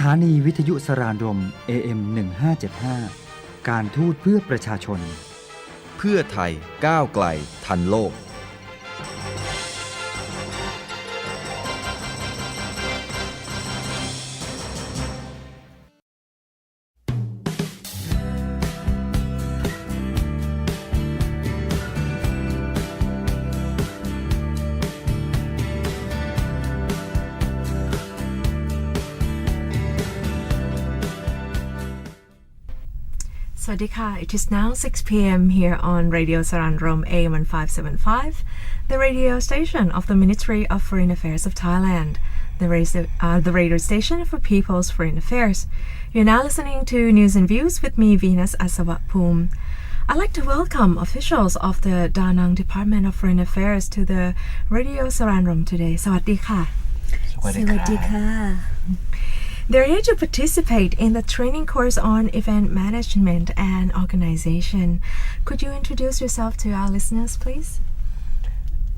ถานีวิทยุสรานรม AM1575 การทูตเพื่อประชาชนเพื่อไทยก้าวไกลทันโลกSwadika, it is now 6 p.m. here on Radio Saranrom AM1575, the radio station of the Ministry of Foreign Affairs of Thailand, the radio station for People's Foreign Affairs. You're now listening to News and Views with me, Venus Asawapum. I'd like to welcome officials of the Da Nang Department of Foreign Affairs to the Radio Saranrom today. Swadika. Swadika. They're here to participate in the training course on event management and organization. Could you introduce yourself to our listeners, please?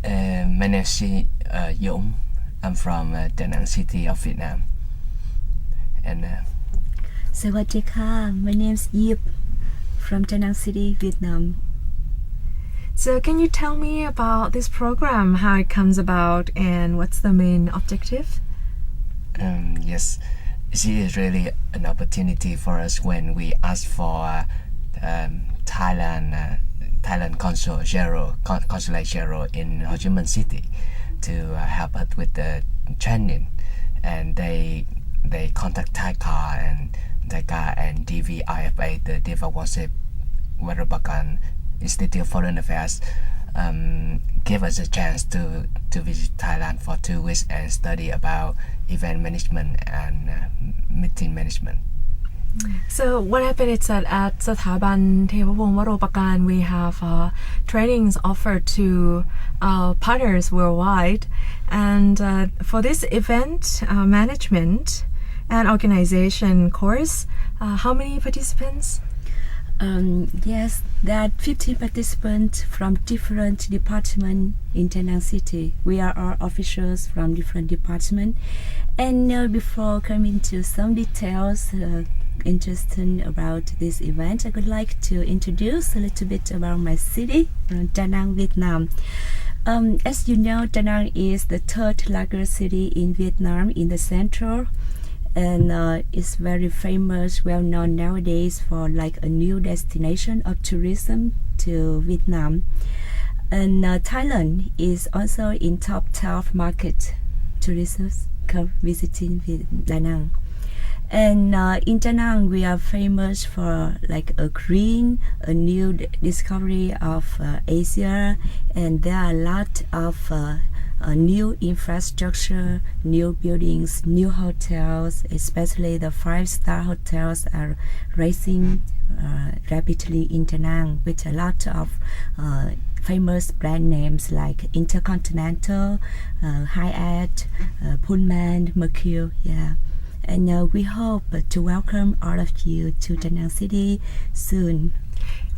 My name is Yong. I'm from Da Nang City of Vietnam. And Sawadika. My name is Yip from Da Nang City, Vietnam. So can you tell me about this program, how it comes about, and what's the main objective? Yes. It is really an opportunity for us when we ask for Thailand Consulate General in Ho Chi Minh City to help us with the training, and they contact Thaicar and DVIFA, the Development Varabakan Institute of Foreign Affairs, give us a chance to visit Thailand for 2 weeks and study about event management and meeting management. So what happened is that at Sathaban Thevawong Waropakan we have trainings offered to our partners worldwide, and for this event management and organization course, how many participants? Yes, there are 50 participants from different departments in Da Nang City. We are all officials from different departments. And before coming to some details interesting about this event, I would like to introduce a little bit about my city, Da Nang, Vietnam. As you know, Da Nang is the third largest city in Vietnam in the central, and it's very famous, well known nowadays for like a new destination of tourism to Vietnam. And Thailand is also in top 12 market tourism visiting Da Nang. And in Da Nang we are famous for like a new discovery of Asia, and there are a lot of new infrastructure, new buildings, new hotels, especially the 5-star hotels are rising rapidly in Da Nang with a lot of famous brand names like Intercontinental, Hyatt, Pullman, Mercure, yeah. And we hope to welcome all of you to Da Nang City soon.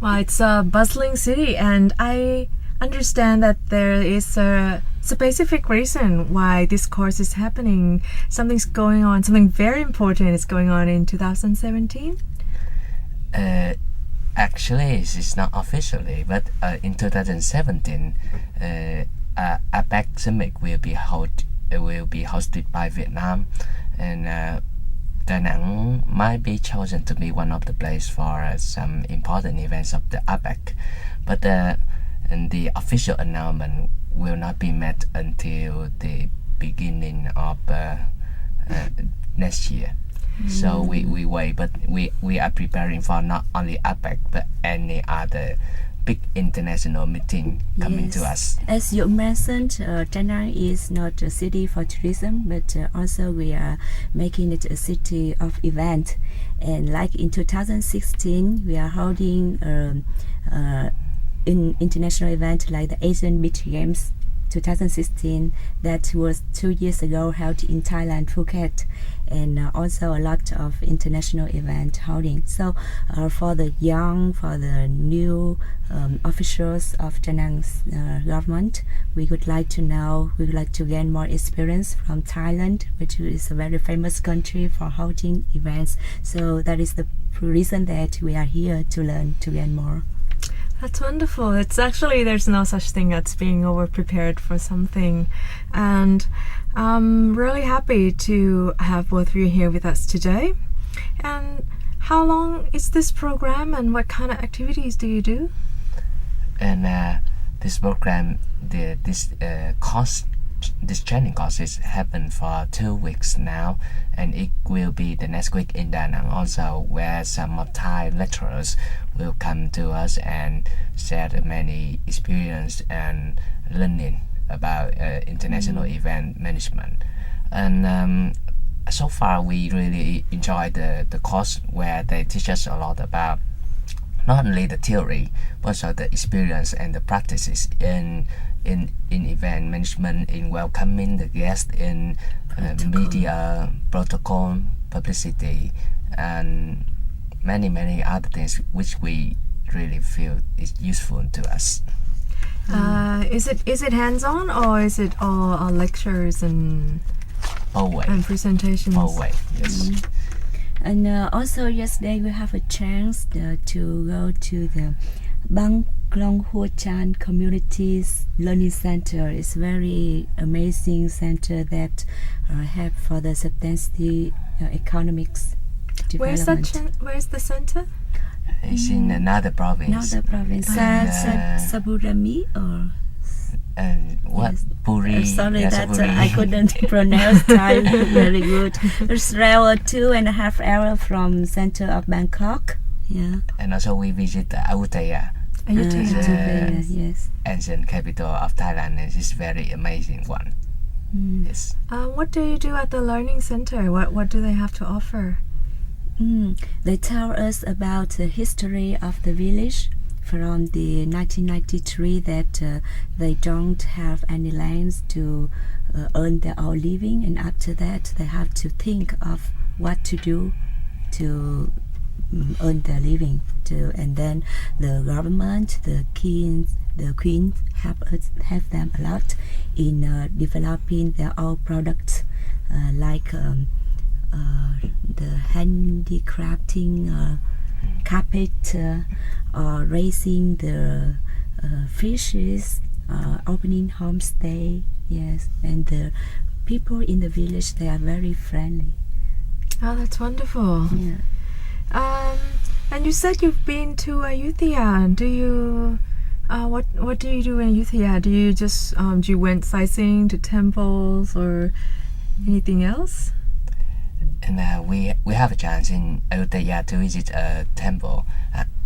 Well, it's a bustling city, and I understand that there is a specific reason why this course is happening. Something's going on, something very important is going on in 2017? Actually, it's not officially, but in 2017, APEC Summit will be hosted by Vietnam, and Da Nang might be chosen to be one of the places for some important events of the APEC, but and the official announcement will not be made until the beginning of next year. So we wait, but we are preparing for not only APEC but any other big international meeting coming to us. As you mentioned, Da Nang is not a city for tourism, but also we are making it a city of event. And like in 2016, we are holding an international event like the Asian Beach Games 2016 that was 2 years ago held in Thailand, Phuket, and also a lot of international event holding. So for the young, for the new officials of Da Nang's government, we would like to gain more experience from Thailand, which is a very famous country for holding events. So that is the reason that we are here to learn, to gain more. That's wonderful. It's actually, there's no such thing as being over-prepared for something. And I'm really happy to have both of you here with us today. And how long is this program and what kind of activities do you do? And this program, this training courses happen for 2 weeks now, and it will be the next week in Da Nang also, where some of Thai lecturers will come to us and share many experience and learning about international event management. And so far we really enjoy the course where they teach us a lot about not only the theory but also the experience and the practices in event management, in welcoming the guests, in media protocol, publicity, and many other things which we really feel is useful to us. Is it hands-on or is it all lectures and presentations? Always, yes. And also yesterday we have a chance to go to the Bangkok Ho Chan Communities Learning Center. It's very amazing center that have for the substantive economics development. Where's the center? It's in another province. Saburami or what? Yes. Puri. Sorry yes, that Puri. I couldn't pronounce Thai very good. It's travel 2.5 hours from center of Bangkok. Yeah. And also we visit Ayutthaya. Ayutthaya. Yes. Ancient capital of Thailand, and it's very amazing one. Yes. What do you do at the learning center? What do they have to offer? They tell us about the history of the village from the 1993 that they don't have any lands to earn their own living, and after that they have to think of what to do to earn their living. And then the government, the queen have them a lot in developing their own products like the handicrafting, carpet, or raising the fishes, opening homestay. Yes, and the people in the village, they are very friendly. Oh, that's wonderful. Yeah. And you said you've been to Ayutthaya. Do you what do you do in Ayutthaya? Do you just do you went sightseeing to temples or anything else? And we have a chance in Ayutthaya to visit a temple.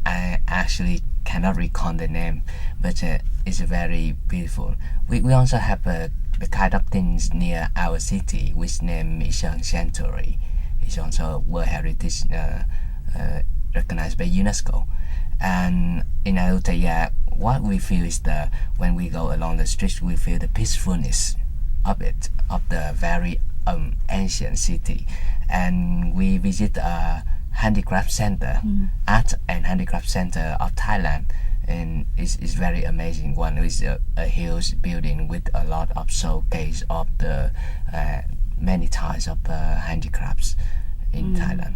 I actually cannot recall the name, but it's very beautiful. We also have the kind of things near our city, which name is Sanctuary. It's also World Heritage recognized by UNESCO. And in Ayutthaya, what we feel is when we go along the streets, we feel the peacefulness of it, of the very ancient city. And we visit a handicraft center, art and handicraft center of Thailand, and it's very amazing one. It's a huge building with a lot of showcase of the many types of handicrafts in Thailand.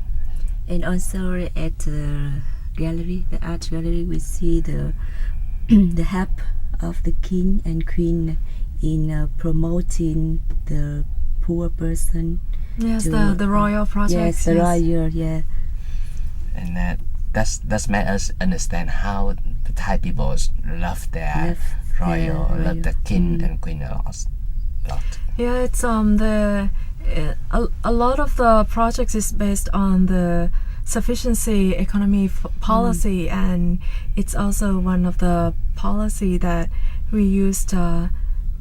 And also at the gallery, the art gallery, we see the help of the king and queen in promoting the poor person. Yes, the royal project. Yes, the royal, yeah. And that's made us understand how the Thai people love their royal, love the king and queen a lot. Yeah, it's a lot of the projects is based on the sufficiency economy policy, and it's also one of the policy that we used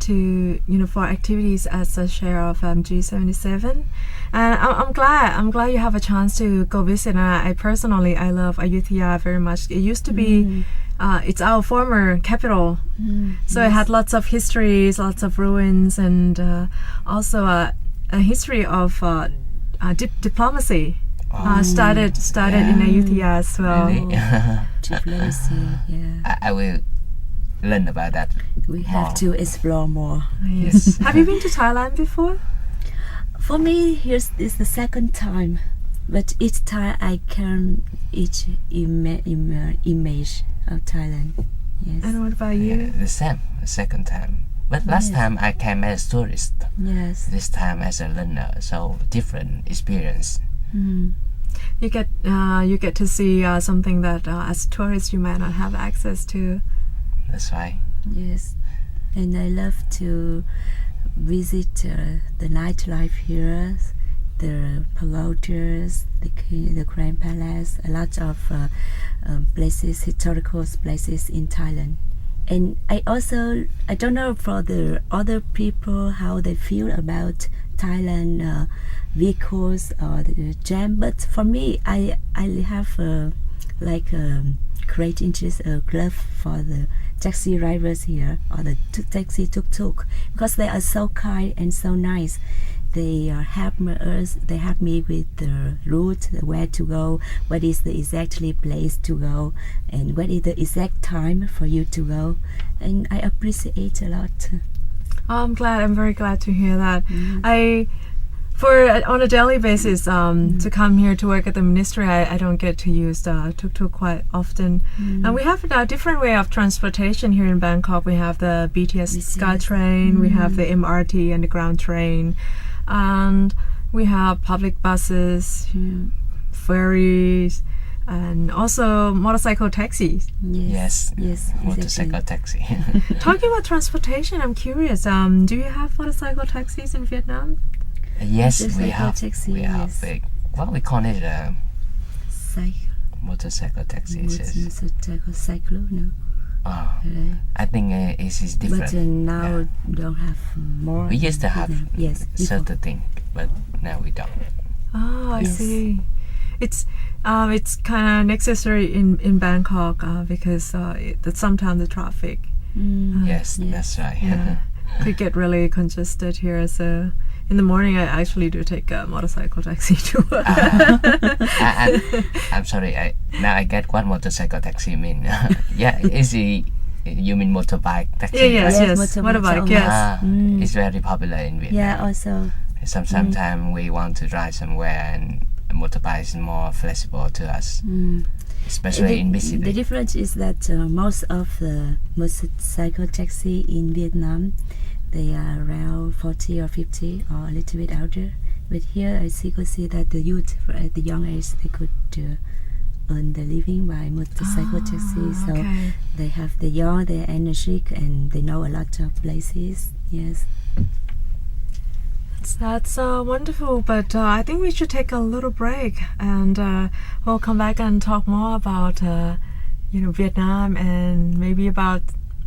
to for activities as a chair of G77, and I'm glad you have a chance to go visit. And I personally love Ayutthaya very much. It used to be it's our former capital, so it had lots of histories, lots of ruins, and also a history of diplomacy. Started in Ayutthaya as well. Really? Diplomacy, yeah. I will learn about that. We have to explore more. Yes. Have you been to Thailand before? For me, here's is the second time, but each time I can each image of Thailand. Yes. And what about you? Yeah, the same, the second time. But last time I came as tourist. Yes. This time as a learner, so different experience. You get to see something that as tourists you might not have access to. That's right. Yes. And I love to visit the nightlife here, the Palotters, the Grand Palace, a lot of places, historical places in Thailand. And I don't know for the other people how they feel about Thailand vehicles or the jam, but for me, I have great interest, love for the taxi drivers here or the taxi tuk-tuk, because they are so kind and so nice. They help us. They help me with the route, where to go, what is the exactly place to go, and what is the exact time for you to go. And I appreciate a lot. I'm very glad to hear that. On a daily basis, to come here to work at the ministry, I don't get to use tuk-tuk quite often. And we have a different way of transportation here in Bangkok. We have the BTS SkyTrain, we have the MRT underground train, and we have public buses, ferries, and also motorcycle taxis. Yes. Motorcycle taxi. Talking about transportation, I'm curious. Do you have motorcycle taxis in Vietnam? Yes, we have. Taxi, we have. We call it motorcycle taxi. Motorcycle cycle, no. I think it is different. But now don't have more. We used to have certain thing, but now we don't. Oh, I see. It's kind of necessary in Bangkok because sometimes the traffic. Yes, that's right. Could get really congested here. So in the morning, I actually do take a motorcycle taxi to work. I'm sorry. Now I get what motorcycle taxi mean. You mean motorbike taxi? Yes. Motorbike, Motorbike, yes. It's very popular in Vietnam. Yeah, also. Sometimes we want to drive somewhere, and a motorbike is more flexible to us, especially in busy The days. difference is that most of the motorcycle taxi in Vietnam, they are around 40 or 50 or a little bit older. But here I could see that the youth at the young age, they could earn the living by motorcycle taxi. So they have the young, they're energetic, and they know a lot of places. Yes. That's wonderful, but I think we should take a little break, and we'll come back and talk more about Vietnam, and maybe about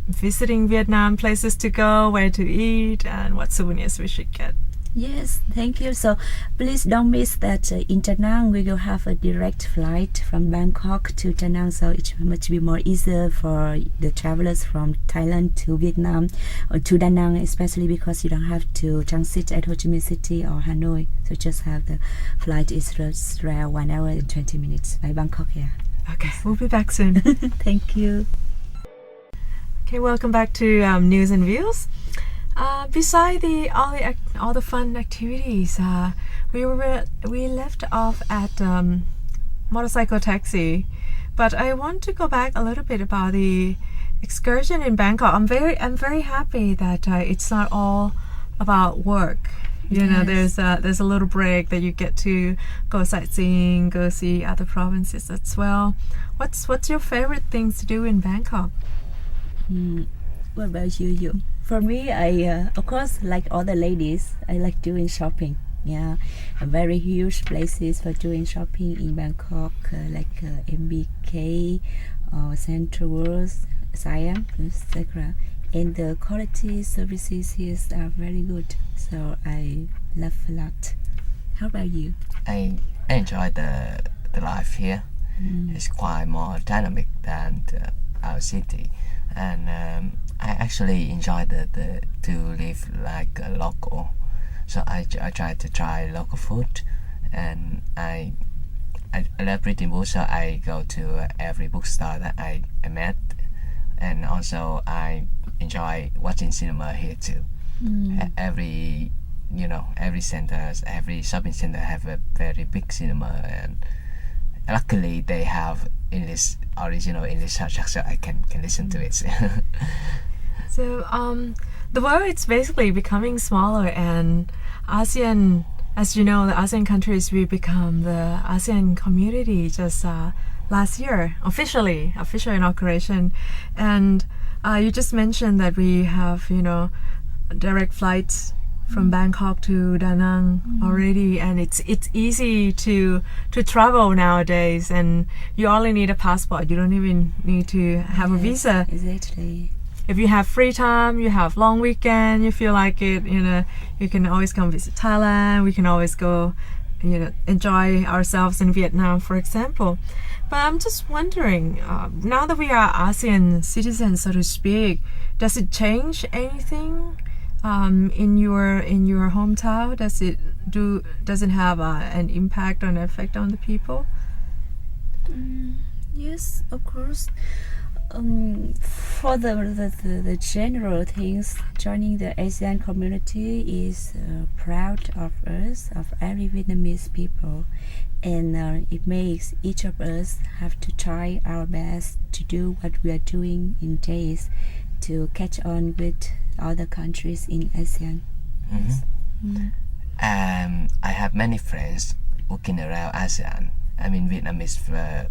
visiting Vietnam, places to go, where to eat, and what souvenirs we should get. Yes, thank you. So please don't miss that in Da Nang we will have a direct flight from Bangkok to Da Nang, so it much be more easier for the travelers from Thailand to Vietnam or to Da Nang, especially because you don't have to transit at Ho Chi Minh City or Hanoi. So just have the flight is around 1 hour and 20 minutes by Bangkok here. Okay, we'll be back soon. Thank you. Okay, welcome back to News and Views. Beside all the fun activities, we left off at motorcycle taxi, but I want to go back a little bit about the excursion in Bangkok. I'm very happy that it's not all about work. There's a little break that you get to go sightseeing, go see other provinces as well. What's your favorite things to do in Bangkok? What about you? For me, I of course, like all the ladies, I like doing shopping. Yeah, very huge places for doing shopping in Bangkok, like MBK or Central World, Siam, etc. and the quality services here are very good. So I love a lot. How about you? I enjoy the life here. It's quite more dynamic than our city, and I actually enjoy the to live like a local. So I try to try local food, and I love reading books. So I go to every bookstore that I met, and also I enjoy watching cinema here too. Every shopping center have a very big cinema, and luckily they have original English subject, so I can listen to it. So the world is basically becoming smaller, and ASEAN, as you know, the ASEAN countries, we become the ASEAN community just last year, official inauguration. And you just mentioned that we have, direct flights from Bangkok to Da Nang already, and it's easy to travel nowadays, and you only need a passport. You don't even need to have a visa. Exactly. If you have free time, you have long weekend, you feel like it, you can always come visit Thailand. We can always go, enjoy ourselves in Vietnam, for example. But I'm just wondering, now that we are ASEAN citizens, so to speak, does it change anything in your hometown? Does it have an impact or an effect on the people? Yes, of course. For the general things, joining the ASEAN community is proud of us, of every Vietnamese people, and it makes each of us have to try our best to do what we are doing in days to catch on with other countries in ASEAN. I have many friends working around ASEAN. I mean, Vietnamese,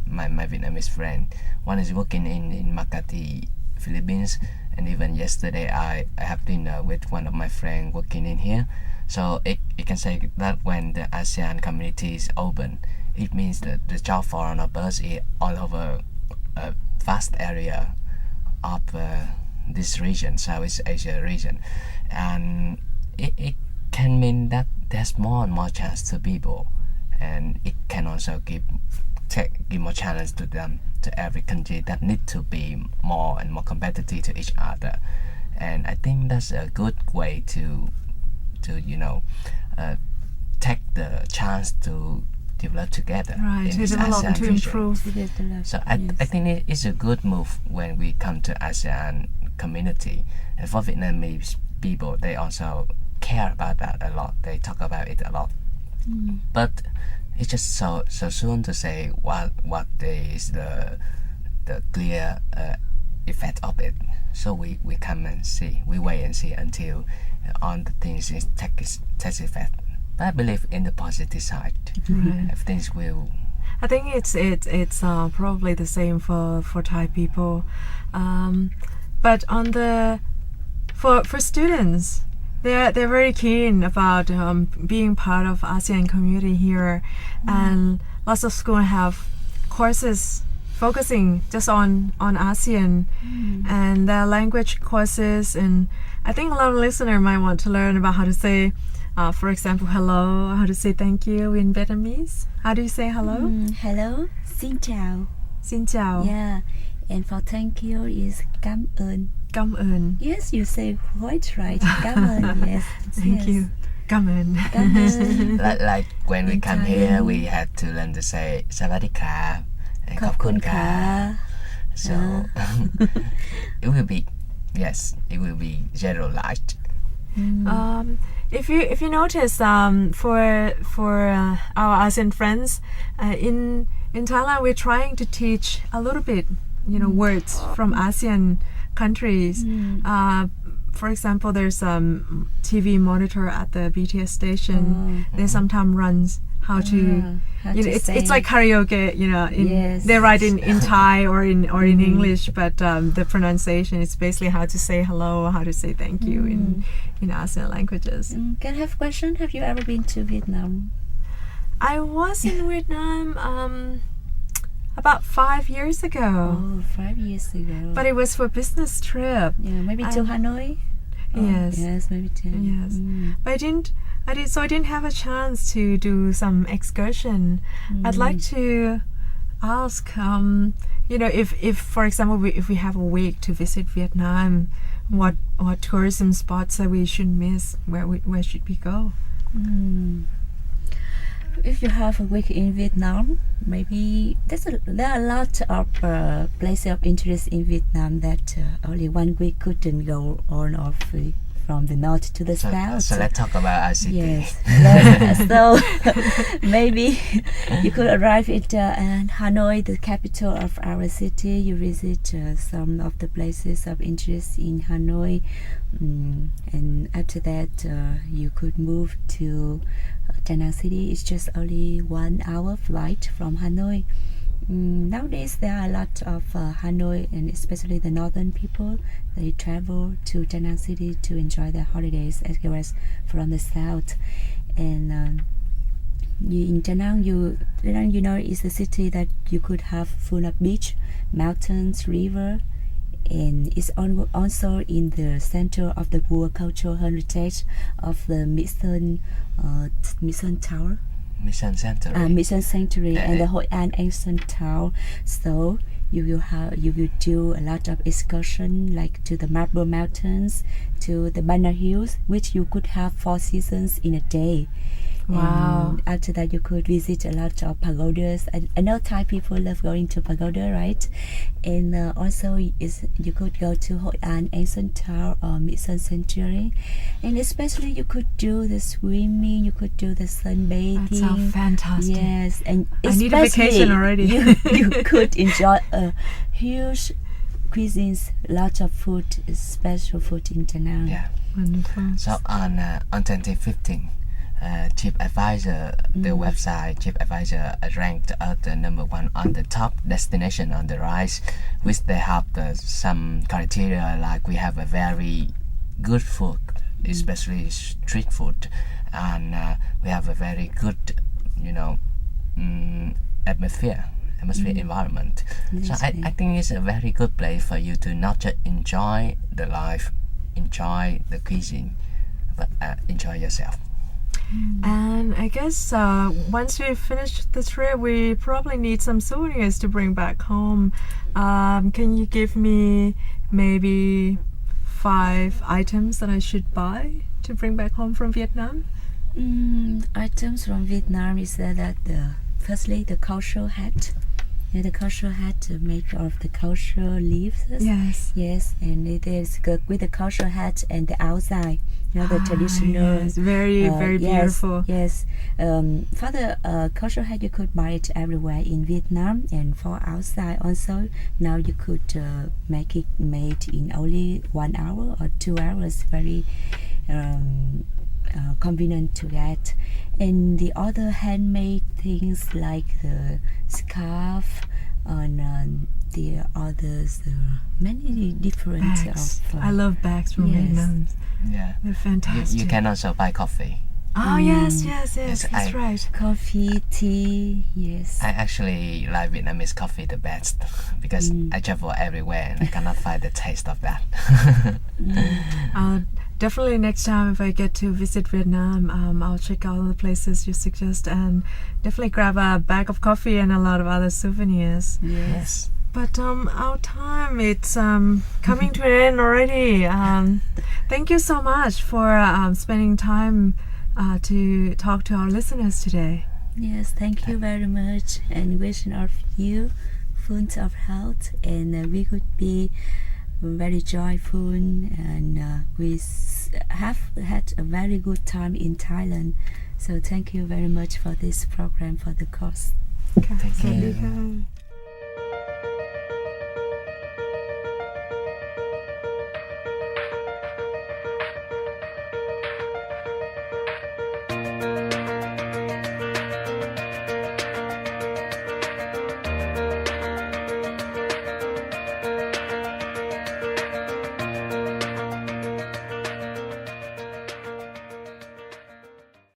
my Vietnamese friend. One is working in Makati, Philippines, and even yesterday I have dinner with one of my friends working in here. So you can say that when the ASEAN community is open, it means that the job for all of us is all over a vast area of this region, Southeast Asia region, and it can mean that there's more and more chance to people, and it can also give more challenge to them, to every country that need to be more and more competitive to each other. And I think that's a good way to take the chance to develop together. Right, in to this develop and ASEAN to region. improve. So I think it's a good move when we come to ASEAN community. And for Vietnamese people, they also care about that a lot. They talk about it a lot. But it's just so soon to say what is the clear effect of it. So we come and see. We wait and see until all the things takes effect. But I believe in the positive side. Right. If things will. I think it's probably the same for Thai people, but on for students, they're very keen about being part of ASEAN community here, and lots of schools have courses focusing just on ASEAN, and their language courses, and I think a lot of listeners might want to learn about how to say, for example, hello, how to say thank you in Vietnamese. How do you say hello? Hello, xin chào. Xin chào. Yeah, and for thank you is cảm ơn. Cảm ơn. Yes, you say quite right. Cảm ơn. Yes. Thank you. Cảm ơn. Cảm ơn. Like when we In come Thai. here, we had to learn to say สวัสดีครับ and ขอบคุณครับ So it will be generalized. If you notice, for our ASEAN friends, in Thailand, we're trying to teach a little bit, words from ASEAN countries. For example, there's TV monitor at the BTS station. They sometimes runs how to. It's like karaoke. Yes. They write in Thai or in English, but the pronunciation is basically how to say hello, how to say thank you in ASEAN languages. Can I have a question? Have you ever been to Vietnam? I was in Vietnam. about 5 years ago. Oh, 5 years ago. But it was for business trip. yeah, maybe to Hanoi. Yes. Yes, maybe to. Yes. But I didn't have a chance to do some excursion. I'd like to ask, if for example, if we have a week to visit Vietnam, what tourism spots that we shouldn't miss? Where should we go? If you have a week in Vietnam, maybe there are a lot of places of interest in Vietnam that only 1 week couldn't go on or free. From the north to the south. So let's talk about our city. Yes. So maybe you could arrive at Hanoi, the capital of our city. You visit some of the places of interest in Hanoi, and after that you could move to Da Nang City. It's just only 1 hour flight from Hanoi. Nowadays there are a lot of Hanoi, and especially the northern people, they travel to Da Nang City to enjoy their holidays as well as from the south. And in Da Nang, is a city that you could have full of beach, mountains, river, and it's also in the center of the World Cultural Heritage of the Mission Tower. Mission Sanctuary. Mission Sanctuary and the Hoi An Ancient Town. So you will do a lot of excursion, like to the Marble Mountains, to the Banner Hills, which you could have 4 seasons in a day. Wow. And after that, you could visit a lot of pagodas. I know Thai people love going to pagoda, right? And also, you could go to Hoi An Ancient Town or Mission Sanctuary. And especially, you could do the swimming, you could do the sunbathing. That sounds fantastic. Yes, and I need a vacation already. you could enjoy a huge cuisines, lots of food, special food in Da Nang. Yeah. Wonderful. So on 2015, TripAdvisor, the website TripAdvisor ranked us the number 1 on the top destination on the rise, which they have some criteria like we have a very good food, especially street food, and we have a very good, atmosphere environment. So I think it's a very good place for you to not just enjoy the life, enjoy the cuisine, but enjoy yourself. And I guess once we finish the trip, we probably need some souvenirs to bring back home. Can you give me maybe 5 items that I should buy to bring back home from Vietnam? Items from Vietnam is that firstly the cultural hat. The cultural hat made of the cultural leaves. Yes, and it is good with the cultural hat and the outside. The traditional. Yes, very beautiful. Yes. For the cultural hat, you could buy it everywhere in Vietnam, and for outside also, now you could make it made in only 1 hour or 2 hours. Very convenient to get. And the other handmade things like the scarf and the others, many different bags. I love bags from Vietnam. Yeah, they're fantastic. You can also buy coffee. Oh yes, that's right. Coffee, tea, yes. I actually like Vietnamese coffee the best because I travel everywhere and I cannot find the taste of that. Definitely next time if I get to visit Vietnam, I'll check all the places you suggest and definitely grab a bag of coffee and a lot of other souvenirs. Yes. But our time, it's coming to an end already. Thank you so much for spending time to talk to our listeners today. Yes, thank you very much, and wishing of you full of health, and we could be very joyful, and we have had a very good time in Thailand. So thank you very much for this program, for the course. Thank you.